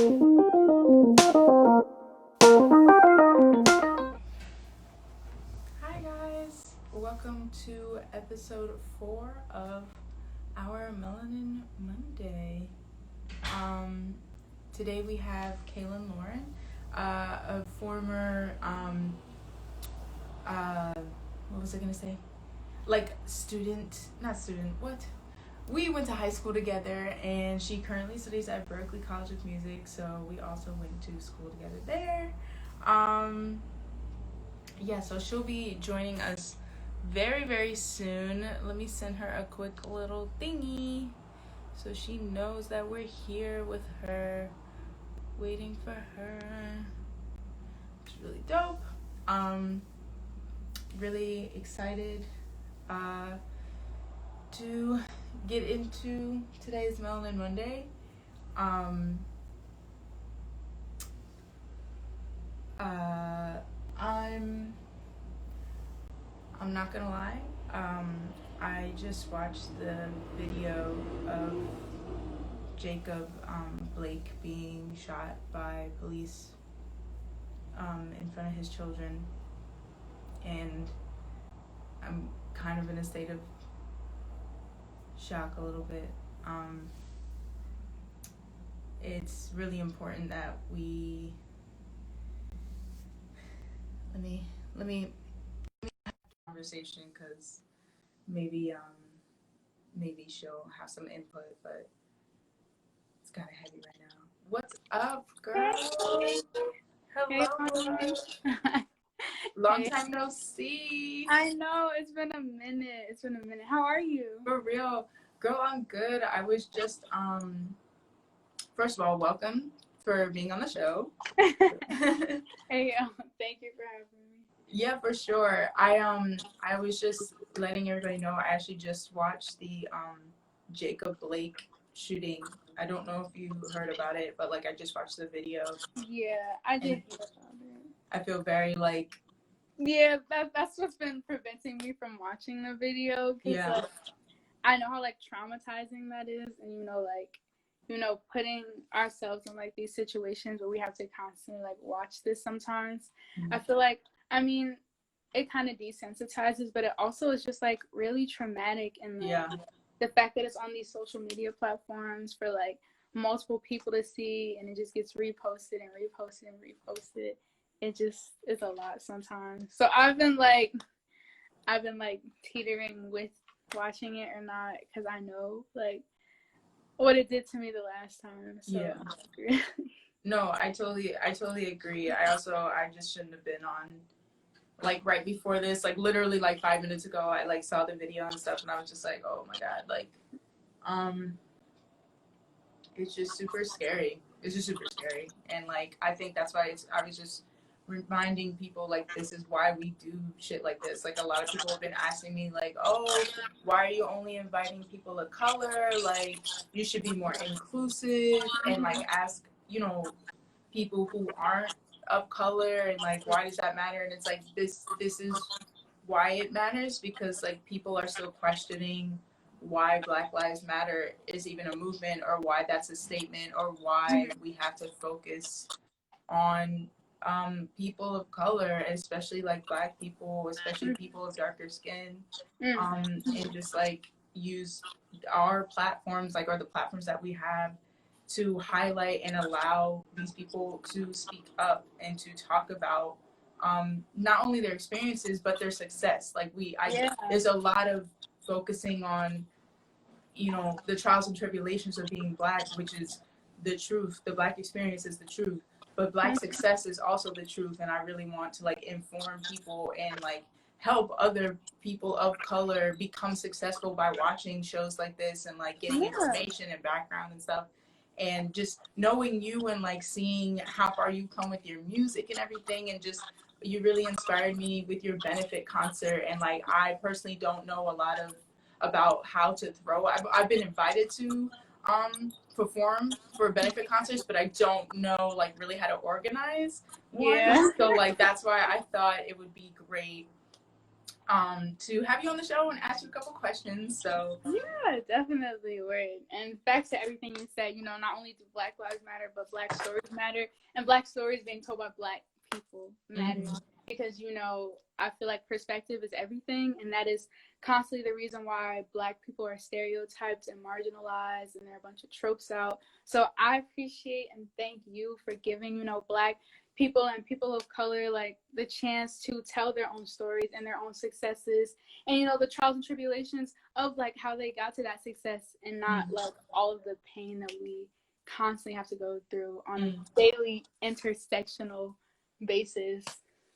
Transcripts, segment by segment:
Hi guys, welcome to episode 4 of our Melanin Monday. Um, Today we have Kailyn Lauren, a former, what was I gonna say? Like not student, what? We went to high school together, and she currently studies at Berklee College of Music, so we also went to school together there. Um, yeah, so she'll be joining us very, very soon. Let me send her a quick little thingy so she knows that we're here with her, waiting for her. It's really dope. Um, Really excited uh, to get into today's Melanin Monday. Um, uh, I'm I'm not gonna lie. I just watched the video of Jacob Blake being shot by police in front of his children, and I'm kind of in a state of shock a little bit. It's really important that we let me have a conversation, because maybe she'll have some input, but it's kind of heavy right now. What's up, girl? Hey, Hello. Long Hey. time no see. I know, it's been a minute. How are you? For real. Girl, I'm good. I was just first of all, welcome for being on the show. Hey, thank you for having me. Yeah, for sure. I was just letting everybody know I actually just watched the Jacob Blake shooting. I don't know if you heard about it, but like I just watched the video. Yeah, I did hear about it. I feel very like, yeah, that's what's been preventing me from watching the video, because yeah. like, I know how like traumatizing that is, and putting ourselves in like these situations where we have to constantly like watch this sometimes. Mm-hmm. I feel like, I mean, it kind of desensitizes, but it also is just like really traumatic, and the fact that it's on these social media platforms for like multiple people to see, and it just gets reposted and reposted and reposted. It just is a lot sometimes. So I've been like teetering with watching it or not, because I know like what it did to me the last time. So yeah. No, I totally agree. I just shouldn't have been on, like, right before this, like literally like 5 minutes ago. I like saw the video and stuff, and I was just like, oh my god, like it's just super scary. And like I think that's why I was just reminding people, like, this is why we do shit like this. Like, a lot of people have been asking me, like, oh, why are you only inviting people of color? Like, you should be more inclusive, and like ask, people who aren't of color, and like, why does that matter? And it's like, this is why it matters, because like people are still questioning why Black Lives Matter is even a movement, or why that's a statement, or why we have to focus on people of color, especially like Black people, especially people of darker skin, and just like use our platforms, like, or the platforms that we have, to highlight and allow these people to speak up and to talk about not only their experiences but their success. Like there's a lot of focusing on, the trials and tribulations of being Black, which is the truth. The Black experience is the truth, but Black success is also the truth. And I really want to like inform people and like help other people of color become successful by watching shows like this, and like getting information and background and stuff, and just knowing you, and like seeing how far you come with your music and everything. And just, you really inspired me with your benefit concert. And like, I personally don't know a lot about how to throw. I've been invited to perform for benefit concerts, but I don't know like really how to organize one. So like, that's why I thought it would be great to have you on the show and ask you a couple questions. So yeah, definitely would. And back to everything you said, you know, not only do Black lives matter, but Black stories matter, and Black stories being told by Black people matter. Mm-hmm. Because, you know, I feel like perspective is everything, and that is constantly the reason why Black people are stereotyped and marginalized, and there are a bunch of tropes out. So I appreciate and thank you for giving, you know, Black people and people of color like the chance to tell their own stories and their own successes, and, you know, the trials and tribulations of like how they got to that success, and not like all of the pain that we constantly have to go through on a daily intersectional basis.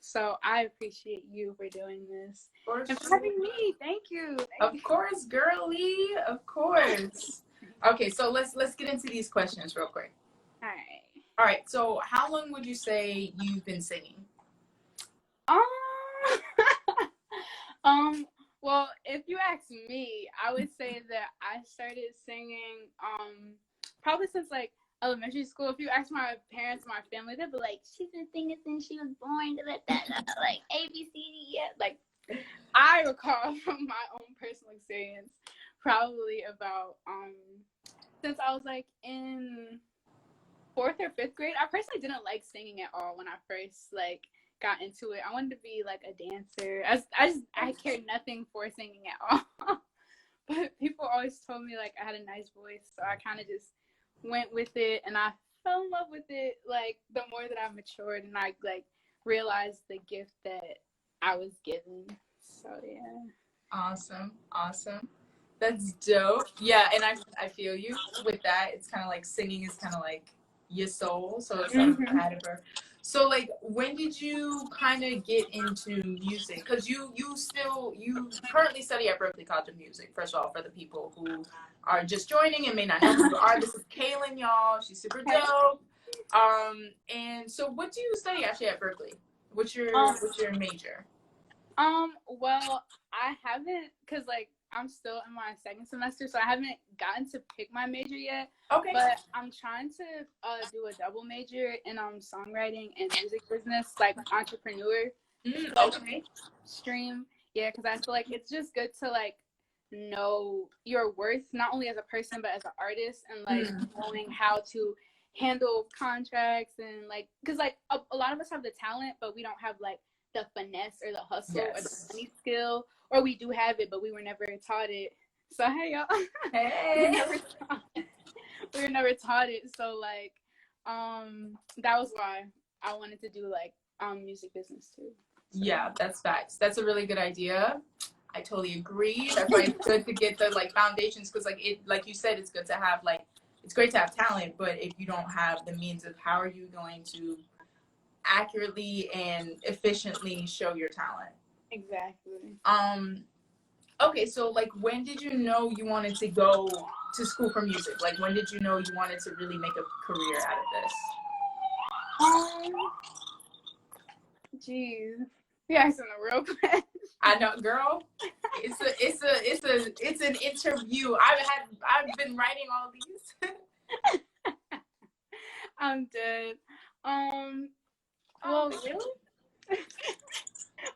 So I appreciate you for doing this and for having me. Thank you. Of course, girly. Of course. Okay, so let's get into these questions real quick. All right. So how long would you say you've been singing? Well, if you ask me, I would say that I started singing probably since like elementary school. If you ask my parents, my family, they'd be like, she's been singing since she was born, like ABCD. Like, I recall from my own personal experience, probably about since I was like in 4th or 5th grade. I personally didn't like singing at all when I first like got into it. I wanted to be like a dancer. I cared nothing for singing at all. But people always told me like I had a nice voice, so I kind of just went with it, and I fell in love with it like the more that I matured and I like realized the gift that I was given. So yeah. Awesome. That's dope. Yeah, and I feel you with that. It's kind of like singing is kind of like your soul, so it's like compatible. So like, when did you kind of get into music? Because you currently study at Berklee College of Music. First of all, for the people who are just joining and may not know who you are, this is Kailyn, y'all. She's super dope. And so what do you study actually at Berklee? What's your major? Well, I haven't, because like I'm still in my 2nd semester, so I haven't gotten to pick my major yet. Okay. But I'm trying to do a double major in songwriting and music business, like entrepreneur stream. Yeah, because I feel like it's just good to like know your worth, not only as a person but as an artist, and like knowing how to handle contracts, and like, because like a lot of us have the talent, but we don't have like the finesse or the hustle or the money skill, or we do have it but we were never taught it. So hey y'all. Hey. we were never taught it. So like that was why I wanted to do like music business too. So. Yeah, that's facts. That's a really good idea. I totally agree. That's why it's good to get the like foundations, because like it, like you said, it's good to have like, it's great to have talent, but if you don't have the means of how are you going to accurately and efficiently show your talent? Exactly. Okay, so like, when did you know you wanted to go to school for music? Like, when did you know you wanted to really make a career out of this? Geez, you asking a real question. I know, girl. It's an interview. I've been writing all these. I'm dead. Well, really?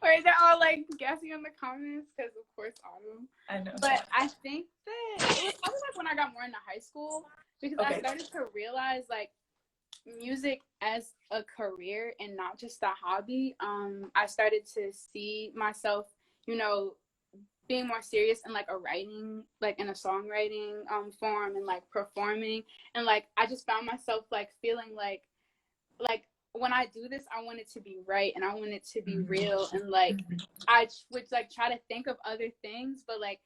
Or they're all like guessing in the comments, because of course autumn. I know. But I think that it was probably like when I got more into high school, because I started to realize like music as a career and not just a hobby. I started to see myself, you know, being more serious in like a writing, like in a songwriting form, and like performing, and like I just found myself like feeling like when I do this, I want it to be right, and I want it to be real, and like I would like try to think of other things, but like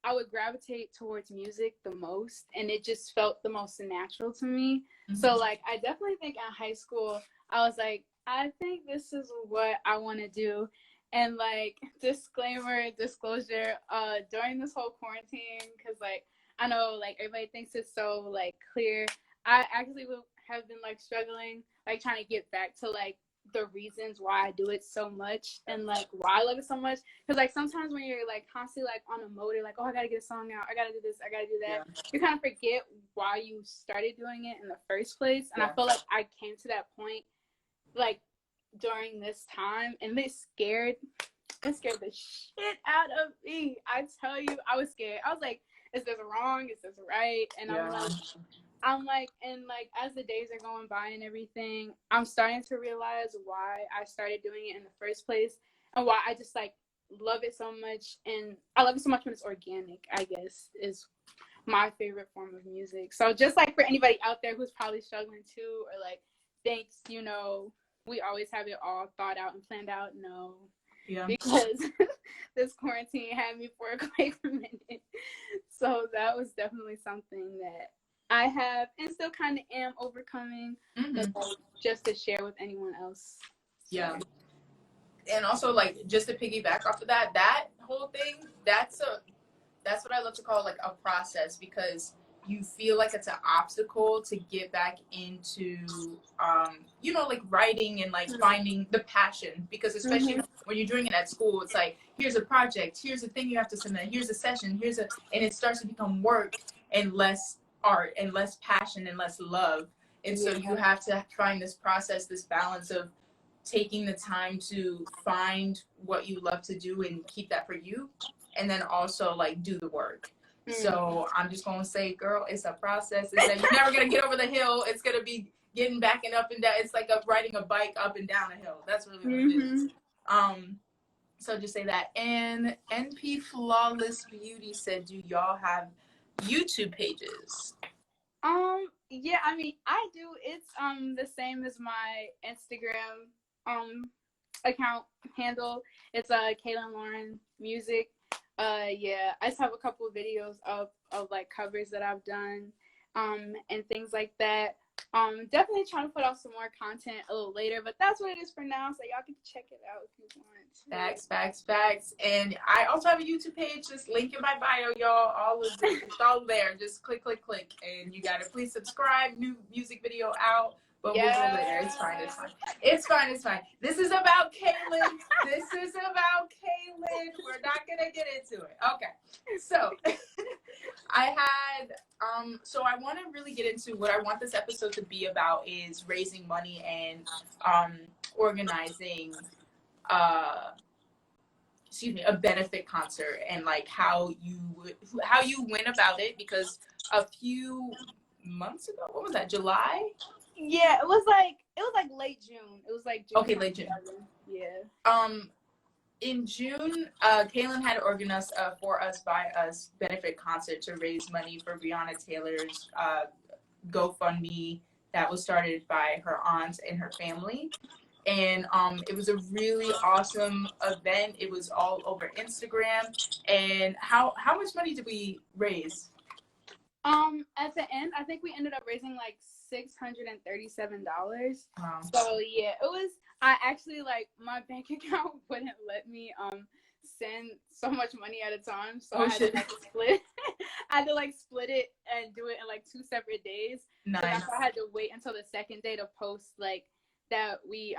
I would gravitate towards music the most, and it just felt the most natural to me. So like I definitely think in high school I was like, I think this is what I want to do. And like, disclaimer, disclosure, during this whole quarantine, because like I know like everybody thinks it's so like clear, I actually have been like struggling, like trying to get back to like the reasons why I do it so much, and like why I love it so much. Because like sometimes when you're like constantly like on a motor, like, oh, I gotta get a song out, I gotta do this, I gotta do that, you kind of forget why you started doing it in the first place. And I feel like I came to that point like during this time, and it scared it scared the shit out of me. I tell you, I was scared. I was like, is this wrong? Is this right? And and like as the days are going by and everything, I'm starting to realize why I started doing it in the first place and why I just like love it so much. And I love it so much when it's organic, I guess, is my favorite form of music. So just like for anybody out there who's probably struggling too, or like thinks, you know, we always have it all thought out and planned out. No. Yeah. Because this quarantine had me for a quick minute. So that was definitely something that I have and still kind of am overcoming, but like, just to share with anyone else. So. Yeah. And also, like, just to piggyback off of that, that whole thing, that's what I love to call like a process, because you feel like it's an obstacle to get back into you know, like writing and like finding the passion, because especially when you're doing it at school, it's like, here's a project, here's a thing you have to submit, here's a session, and it starts to become work and less art and less passion and less love. And so you have to find this process, this balance of taking the time to find what you love to do and keep that for you, and then also like do the work. So I'm just gonna say, girl, it's a process. It's that you're never gonna get over the hill. It's gonna be getting back and up and down. It's like riding a bike up and down a hill. That's really what it is. So just say that. And NP Flawless Beauty said, do y'all have YouTube pages? Yeah, I mean, I do. It's the same as my Instagram account handle. It's Kailyn Lauren Music. Yeah, I just have a couple of videos of like covers that I've done, and things like that. Definitely trying to put out some more content a little later, but that's what it is for now. So y'all can check it out if you want. Facts. And I also have a YouTube page. Just link in my bio, y'all. All of it, it's all there. Just click, and you gotta please subscribe. New music video out. But we'll go later. It's fine. This is about Kailyn. We're not gonna get into it. Okay. So so I want to really get into what I want this episode to be about, is raising money and organizing a benefit concert, and like how you went about it, because a few months ago, what was that, July? Yeah, it was like late June. It was like June. Okay, late June. Yeah. In June, Kailyn had organized For Us By Us benefit concert to raise money for Breonna Taylor's GoFundMe that was started by her aunts and her family. And it was a really awesome event. It was all over Instagram. And how much money did we raise? At the end, I think we ended up raising like $637. Wow. So yeah, it was. I actually, like, my bank account wouldn't let me send so much money at a time, so I had to like split. I had to like split it and do it in like 2 separate days. Nice. So that's why I had to wait until the second day to post like that we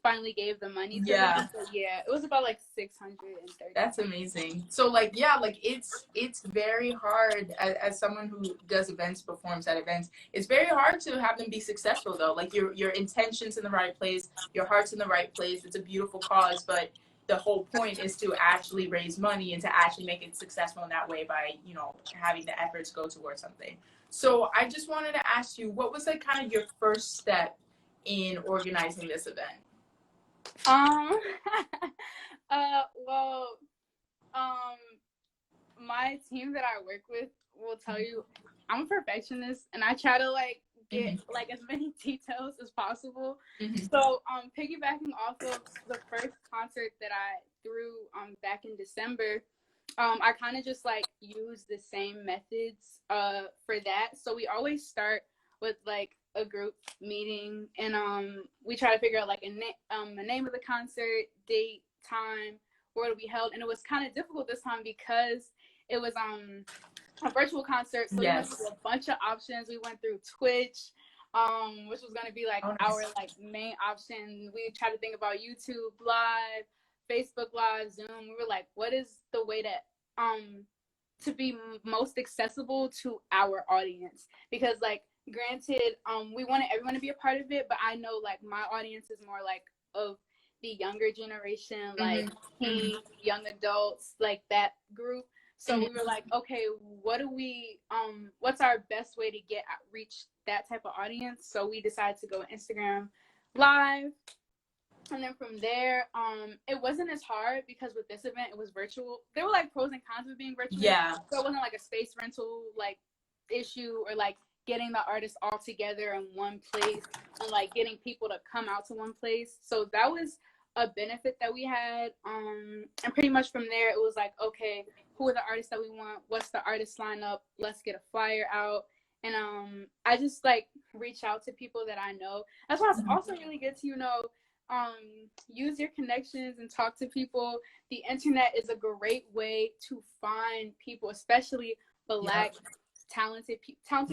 finally gave the money to them. So yeah, it was about like 630. That's amazing. So like, yeah, like it's very hard as someone who does events, performs at events, it's very hard to have them be successful though. Like your intentions in the right place, your heart's in the right place. It's a beautiful cause, but the whole point is to actually raise money and to actually make it successful in that way by, you know, having the efforts go towards something. So I just wanted to ask you, what was like kind of your first step in organizing this event? My team that I work with will tell you I'm a perfectionist, and I try to like get like as many details as possible. So piggybacking off of the first concert that I threw back in December, I kind of just like use the same methods for that. So we always start with like a group meeting, and we try to figure out like a name of the concert, date, time, where it'll be held. And it was kind of difficult this time because it was a virtual concert, so we went through a bunch of options. We went through Twitch, which was going to be like our like main option. We tried to think about YouTube Live, Facebook Live, Zoom. We were like, what is the way to be most accessible to our audience? Because like, granted, we wanted everyone to be a part of it, but I know like my audience is more like of the younger generation, like Mm-hmm. teens, young adults, like that group. So we were like, okay, what's our best way to reach that type of audience? So we decided to go Instagram Live. And then from there, it wasn't as hard because with this event, it was virtual. There were like pros and cons of being virtual. Yeah. So it wasn't like a space rental like issue or like getting the artists all together in one place and like getting people to come out to one place. So that was a benefit that we had. And pretty much from there, it was like, okay, who are the artists that we want? What's the artist lineup? Let's get a flyer out. And I just like reach out to people that I know. That's why it's also really good to, use your connections and talk to people. The internet is a great way to find people, especially Black, talented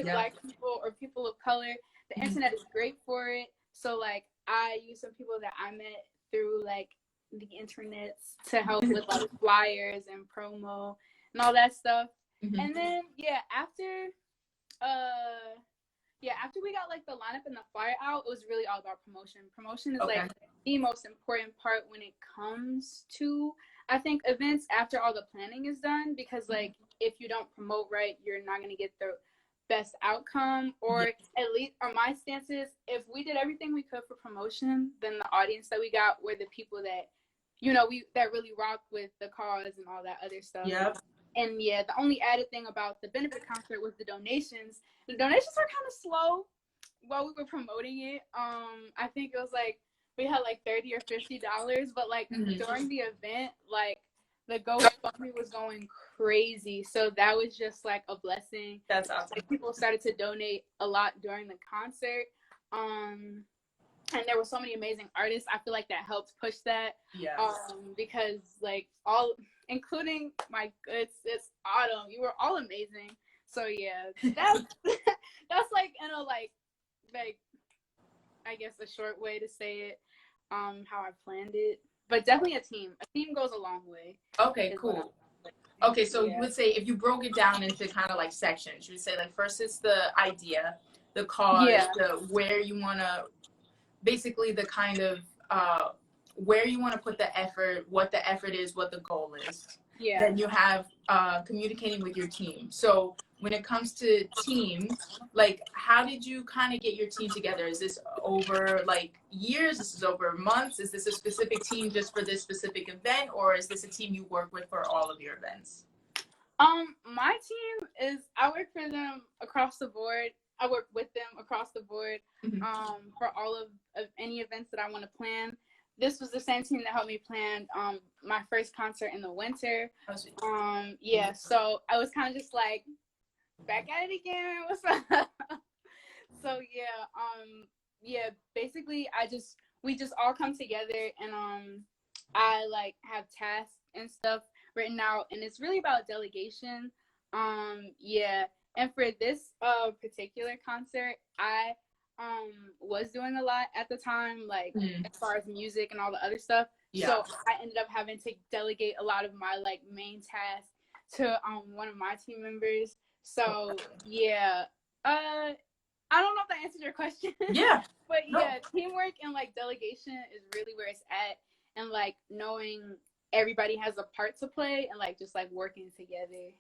Black people or people of color. The internet is great for it. So like I use some people that I met through like the internet to help with like flyers and promo and all that stuff. And then after we got like the lineup and the flyer out, it was really all about promotion. Promotion is like the most important part when it comes to, I think, events after all the planning is done, because like if you don't promote right, you're not going to get the best outcome, or at least, or my stance is, if we did everything we could for promotion, then the audience that we got were the people that, that really rock with the cause and all that other stuff. And the only added thing about the benefit concert was the donations. The donations were kind of slow while we were promoting it. I think it was like we had like $30 or $50, but like during the event, like the GoFundMe was going crazy. So that was just like a blessing. That's awesome. Like people started to donate a lot during the concert. And there were so many amazing artists. I feel like that helped push that. Because like including my good sis Autumn, you were all amazing. So that's that's like I guess a short way to say it, how I planned it. But definitely a team goes a long way. Okay, cool. Okay, so you would say, if you broke it down into kind of like sections, you would say like first it's the idea, the cause, the where you want to, basically the kind of where you want to put the effort, what the effort is, what the goal is. Then you have communicating with your team. So when it comes to team, like how did you kind of get your team together? Is this over like years? This is over months? Is this a specific team just for this specific event, or is this a team you work with for all of your events? My team is, I work for them across the board. I work with them across the board for all of any events that I want to plan. This was the same team that helped me plan my first concert in the winter. So I was kind of just like, back at it again. What's up? So basically we just all come together, and I like have tasks and stuff written out, and it's really about delegation. And for this particular concert, I was doing a lot at the time, like as far as music and all the other stuff. So I ended up having to delegate a lot of my like main tasks to one of my team members. So I don't know if that answers your question. But teamwork and like delegation is really where it's at, and like knowing everybody has a part to play, and like just like working together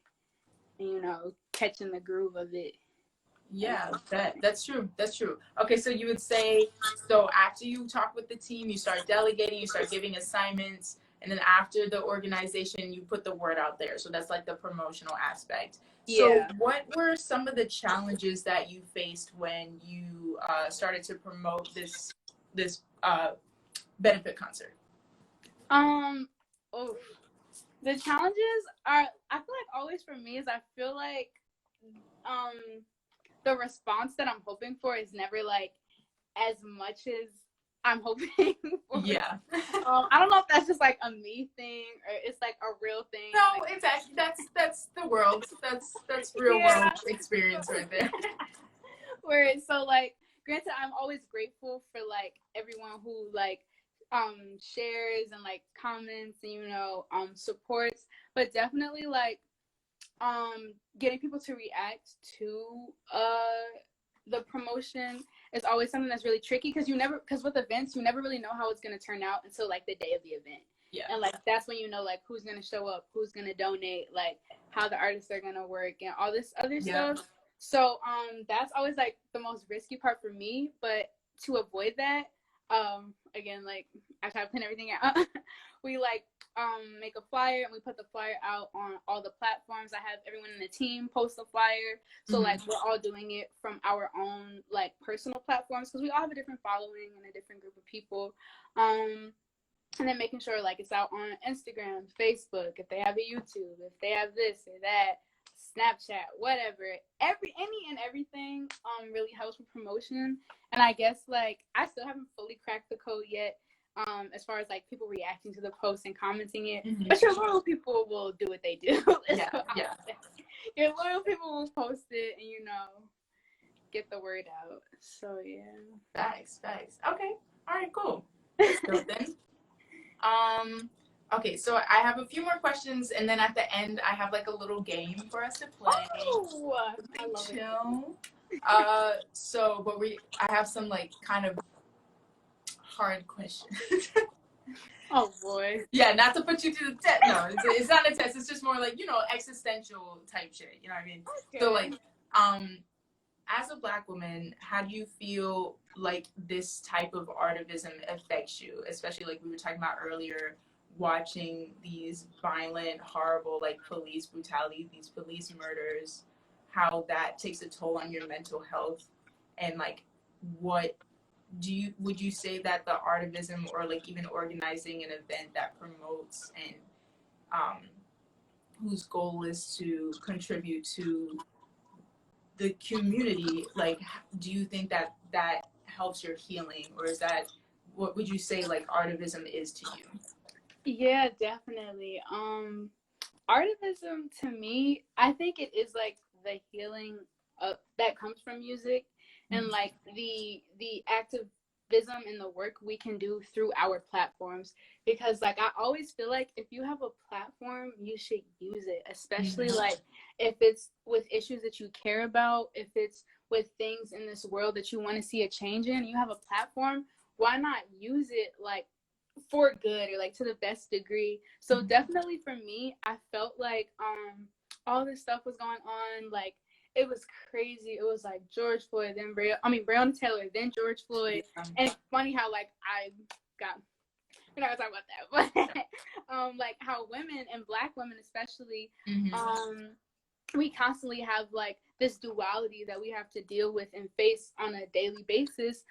and catching the groove of it. That's true. Okay, so you would say, so after you talk with the team, you start delegating, you start giving assignments, and then after the organization, you put the word out there. So that's like the promotional aspect. So what were some of the challenges that you faced when you started to promote this benefit concert? The challenges are, I feel like always for me, is I feel like the response that I'm hoping for is never like as much as I'm hoping for. I don't know if that's just like a me thing or it's like a real thing. No, it's actually that's the world. That's real world experience right there. Where so like, granted, I'm always grateful for like everyone who like shares and like comments and supports, but definitely like getting people to react to the promotion it's always something that's really tricky because with events, you never really know how it's going to turn out until like the day of the event. Yeah. And like that's when you know like who's going to show up, who's going to donate, like how the artists are going to work and all this other stuff. So that's always like the most risky part for me, but to avoid that, again, like I try to plan everything out. We like make a flyer and we put the flyer out on all the platforms. I have everyone in the team post the flyer, so like we're all doing it from our own like personal platforms because we all have a different following and a different group of people. And then making sure like it's out on Instagram, Facebook, if they have a YouTube, if they have this or that, Snapchat, whatever, any and everything really helps with promotion. And I guess like I still haven't fully cracked the code yet, as far as like people reacting to the post and commenting it. But your loyal people will do what they do. Your loyal people will post it and get the word out. So yeah. Facts. Okay. All right. Cool. So then, okay, so I have a few more questions, and then at the end, I have like a little game for us to play. Oh, I love chill. I have some like kind of hard questions. Oh boy. Yeah, not to put you to the test. No, it's not a test. It's just more like existential type shit. You know what I mean? Okay. So like, as a Black woman, how do you feel like this type of artivism affects you? Especially like we were talking about earlier, watching these violent, horrible, like police brutality, these police murders, how that takes a toll on your mental health, and like, would you say that the artivism or like even organizing an event that promotes and whose goal is to contribute to the community, like, do you think that helps your healing, or is that, what would you say like artivism is to you? Yeah, definitely. Artivism to me, I think it is like the healing that comes from music, and like the activism and the work we can do through our platforms, because like I always feel like if you have a platform, you should use it, especially like if it's with issues that you care about, if it's with things in this world that you want to see a change in, you have a platform, why not use it like for good or like to the best degree? So definitely for me, I felt like all this stuff was going on, like it was crazy. It was like George Floyd, then Breonna Taylor, then George Floyd. And it's funny how like we're not gonna talk about that, but like how women and Black women especially, we constantly have like this duality that we have to deal with and face on a daily basis.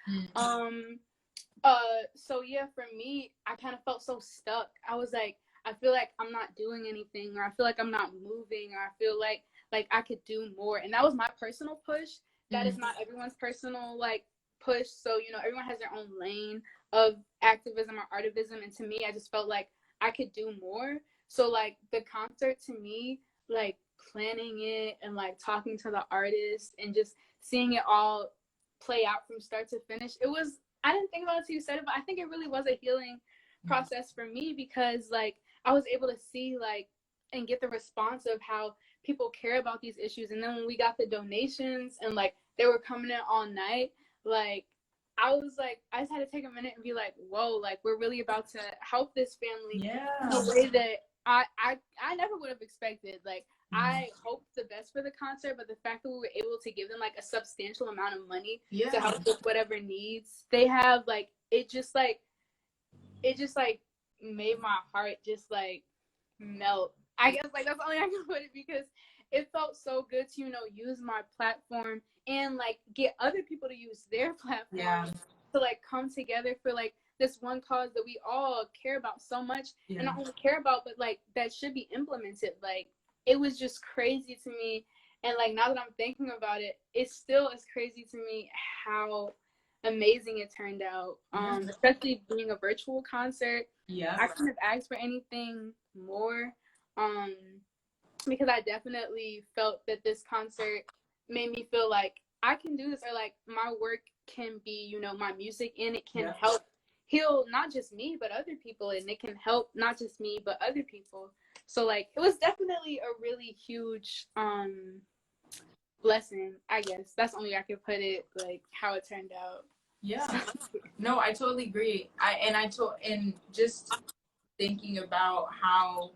So yeah, for me, I kind of felt so stuck. I was like, I feel like I'm not doing anything, or I feel like I'm not moving, or I feel like I could do more. And that was my personal push. That is not everyone's personal like push. So, everyone has their own lane of activism or artivism. And to me, I just felt like I could do more. So like the concert, to me, like planning it and like talking to the artists and just seeing it all play out from start to finish, I didn't think about it till you said it, but I think it really was a healing process for me, because like I was able to see like and get the response of how people care about these issues. And then when we got the donations and like they were coming in all night, like I was like, I just had to take a minute and be like, whoa, like we're really about to help this family in a way that I never would have expected. Like I hoped the best for the concert, but the fact that we were able to give them like a substantial amount of money to help with whatever needs they have, like it just made my heart just like melt. I guess like that's the only I can put it, because it felt so good to use my platform and like get other people to use their platform to like come together for like this one cause that we all care about so much, and not only care about, but like that should be implemented. Like it was just crazy to me, and like now that I'm thinking about it, it still is crazy to me how amazing it turned out. Especially being a virtual concert. I couldn't have asked for anything more, because I definitely felt that this concert made me feel like I can do this, or like my work can be, my music, and it can help heal not just me but other people, and it can help not just me but other people. So like it was definitely a really huge blessing, I guess. That's the only way I could put it, like how it turned out. Yeah. No, I totally agree. And just thinking about how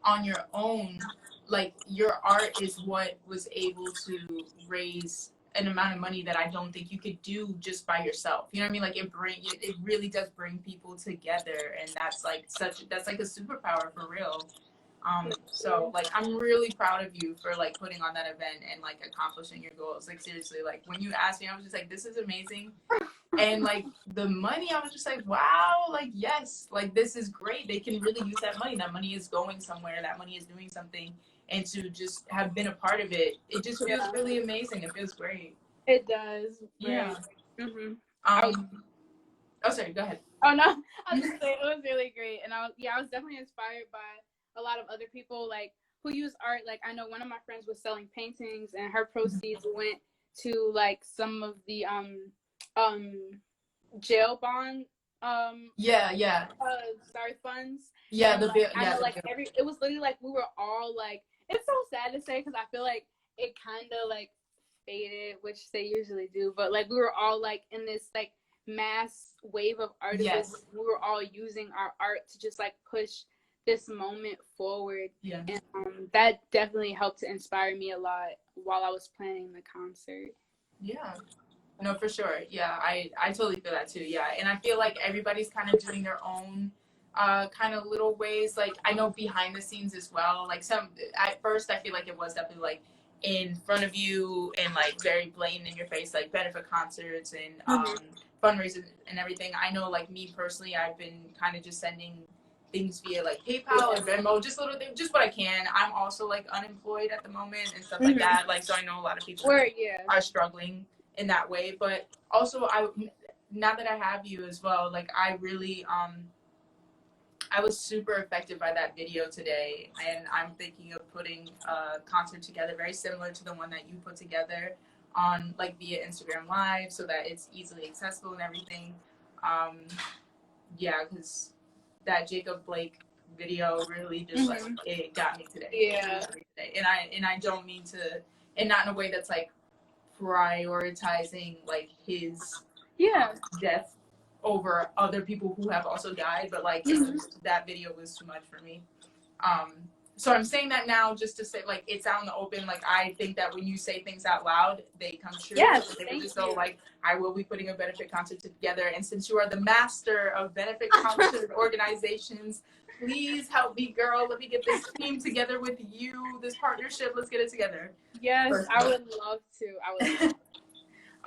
on your own, like your art is what was able to raise an amount of money that I don't think you could do just by yourself. You know what I mean? Like it really does bring people together, and that's like a superpower for real. So like I'm really proud of you for like putting on that event and like accomplishing your goals. Like seriously, like when you asked me, I was just like, this is amazing. And like the money, I was just like, wow, like yes, like this is great. They can really use that money. That money is going somewhere. That money is doing something. And to just have been a part of it, it just feels really amazing. It feels great. It does. Yeah. Mm-hmm. Oh, sorry. Go ahead. Oh no, I was just saying it was really great, and I was definitely inspired by a lot of other people like who use art. Like I know one of my friends was selling paintings, and her proceeds went to like some of the jail bond sorry, funds. Yeah, and, the like, I know like it was literally like we were all like, it's so sad to say because I feel like it kind of like faded, which they usually do, but like we were all like in this like mass wave of artists. Yes. We were all using our art to just like push this moment forward. Yeah. And that definitely helped to inspire me a lot while I was planning the concert. Yeah. No, for sure. Yeah, I totally feel that too. Yeah. And I feel like everybody's kind of doing their own kind of little ways. Like I know behind the scenes as well. Like some at first I feel like it was definitely like in front of you and like very blatant in your face, like benefit concerts and fundraisers and everything. I know like me personally, I've been kind of just sending things via like PayPal or Venmo, just little things, just what I can. I'm also like unemployed at the moment and stuff like that. Like, so I know a lot of people are struggling in that way, but also now that I have you as well, like I really I was super affected by that video today, and I'm thinking of putting a concert together very similar to the one that you put together on like via Instagram Live, so that it's easily accessible and everything. Yeah, because that Jacob Blake video really just like it got me today. Yeah. And I don't mean to, and not in a way that's like prioritizing like his death over other people who have also died, but like that video was too much for me. So I'm saying that now just to say like it's out in the open. Like I think that when you say things out loud, they come true. Yes, so like I will be putting a benefit concert together, and since you are the master of benefit concert organizations, please help me, girl. Let me get this team together with you. This partnership, let's get it together. Yes, I would love to.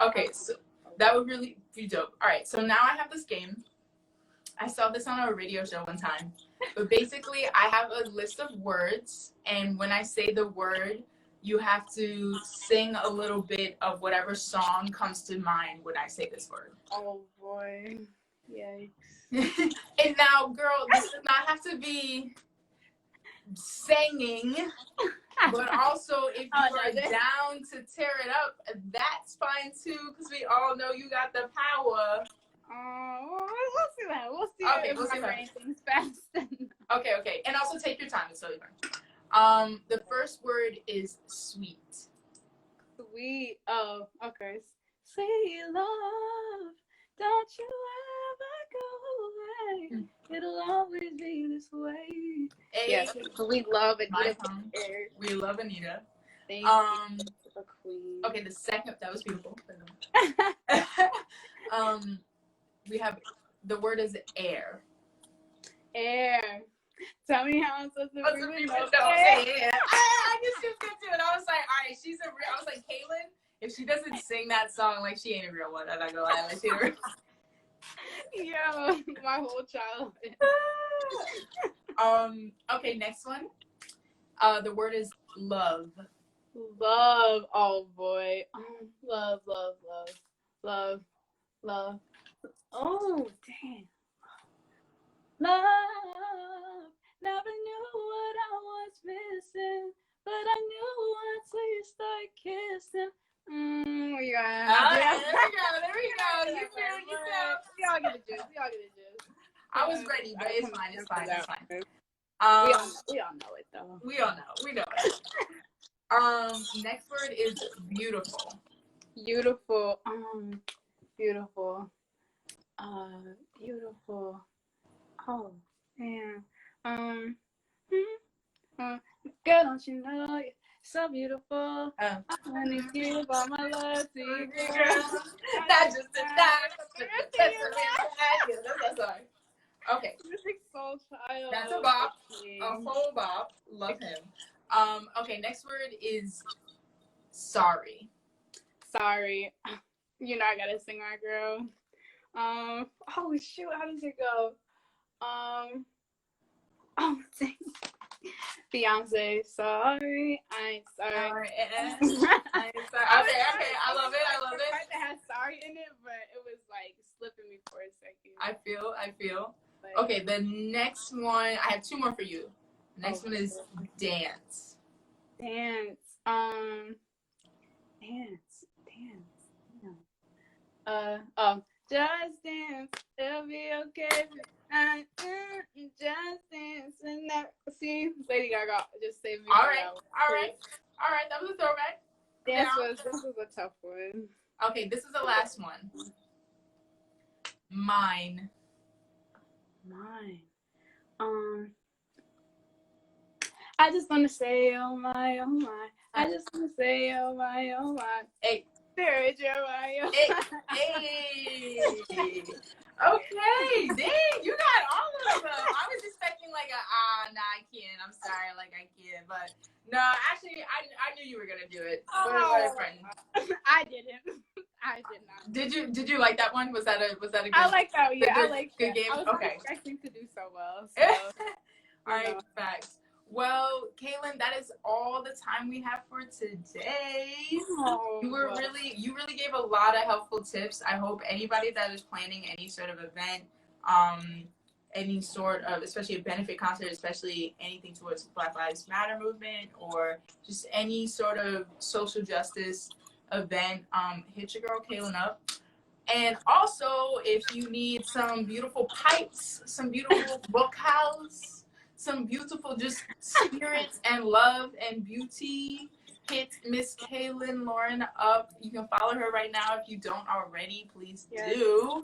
Okay, so that would really be dope. All right, so now I have this game. I saw this on a radio show one time. But basically, I have a list of words, and when I say the word, you have to sing a little bit of whatever song comes to mind when I say this word. Oh, boy. Yikes. And now, girl, this does not have to be singing, but also if you are down to tear it up, that's fine too, because we all know you got the power. Oh, we'll see that. We'll see. Okay, we'll see that. Things fast. Okay, and also take your time. It's totally fine. The first word is sweet. Sweet. Oh, okay. Sweet love, don't you ever go away. It'll always be this way. Hey, yes, we love Anita. We love Anita. Thank you, the queen. Okay, the second, that was beautiful. We have, the word is air. Air. Tell me how I'm supposed to breathe. I just used it too, and I was like, all right, she's a real. I was like, Kailyn, if she doesn't sing that song, like she ain't a real one. I'm not gonna lie, like she ain't a real. Yo, my whole childhood. Okay, next one. The word is love. Love. Oh boy. Love. Oh damn. Love. Never knew what I was missing, but I knew once we start kissing. Where you at? There we go. You feel. We all get the juice. I was ready, but it's fine. We all know it though. We all know it. Next word is beautiful. Beautiful. Beautiful. Beautiful. Oh, man. Girl, don't you know you're so beautiful? I wanna give all my love to you, girl. Not just a That's sorry. Okay. Music Soul Child. That's a bop. A whole bop. Love him. Okay, next word is sorry. Sorry. You know I gotta sing my girl. Oh shoot, how does it go? Oh dang. Beyonce, sorry, I ain't sorry. I ain't sorry. Okay, I love it. I love it. It had sorry in it, but it was like slipping me for a second. I feel. But, okay, the next one, I have two more for you. The next one is dance. Dance. No. Just dance, it'll be okay. Just dance and never see. Lady Gaga just saved me. All right. That was a throwback. This was a tough one. Okay, this is the last one. Mine. I just want to say, oh my. I just want to say, oh my. Hey. Spiritual, oh my. Hey. Okay, dang, you got all of them. I was expecting like nah, I can't. I'm sorry, like I can't. But no, actually, I knew you were gonna do it. I didn't. I did not. Did you like that one? Was that a good? I like that. Yeah, I like good game. I was okay. expecting to do so well. So, all right, facts. Well, Kailyn, that is all the time we have for today. You really gave a lot of helpful tips. I hope anybody that is planning any sort of event, any sort of, especially a benefit concert, especially anything towards the Black Lives Matter movement or just any sort of social justice event, hit your girl Kailyn up. And also, if you need some beautiful pipes, some beautiful vocals, some beautiful just spirits and love and beauty, hit Miss Kailyn Lauren up. You can follow her right now if you don't already. Please do.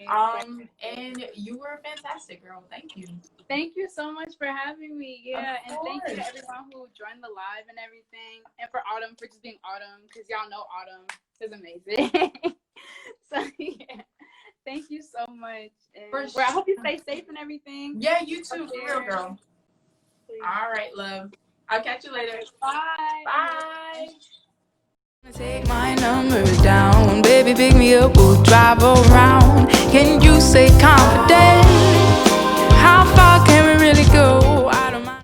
And you were fantastic, girl. Thank you. Thank you so much for having me. Yeah, and thank you to everyone who joined the live and everything, and for Autumn for just being Autumn, because y'all know Autumn is amazing. So yeah. Thank you so much. And I hope you stay safe and everything. Yeah, you too. For real, girl. All right, love. I'll catch you later. Bye. Bye. Take my number down, baby, pick me up, we'll drive around. Can you say confident? How far can we really go?